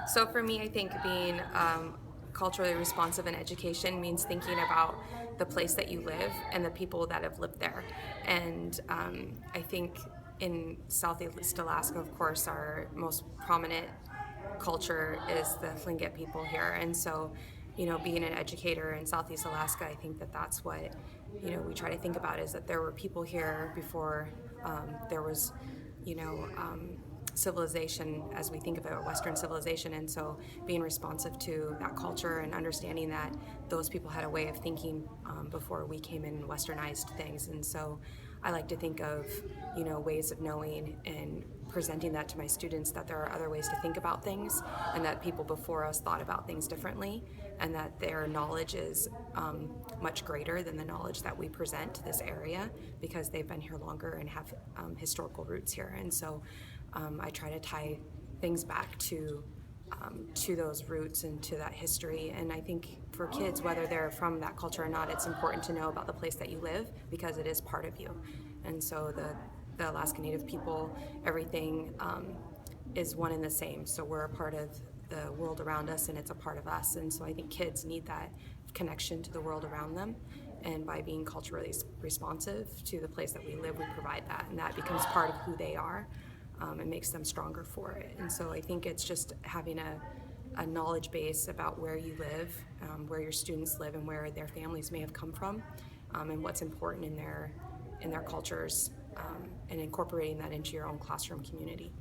So for me, I think being culturally responsive in education means thinking about the place that you live and the people that have lived there. And I think in Southeast Alaska, of course, our most prominent culture is the Tlingit people here. And so, being an educator in Southeast Alaska, I think that that's what, we try to think about is that there were people here before there was, you know, um, civilization as we think of it, Western civilization. And so being responsive to that culture and understanding that those people had a way of thinking before we came in and westernized things. And so I like to think of, ways of knowing and presenting that to my students, that there are other ways to think about things and that people before us thought about things differently, and that their knowledge is much greater than the knowledge that we present to this area because they've been here longer and have historical roots here. And so I try to tie things back to those roots and to that history. And I think for kids, whether they're from that culture or not, it's important to know about the place that you live because it is part of you. And so the Alaska Native people, everything is one and the same. So we're a part of the world around us and it's a part of us. And so I think kids need that connection to the world around them. And by being culturally responsive to the place that we live, we provide that. And that becomes part of who they are. It makes them stronger for it. And so I think it's just having a knowledge base about where you live, where your students live, and where their families may have come from, and what's important in their cultures, and incorporating that into your own classroom community.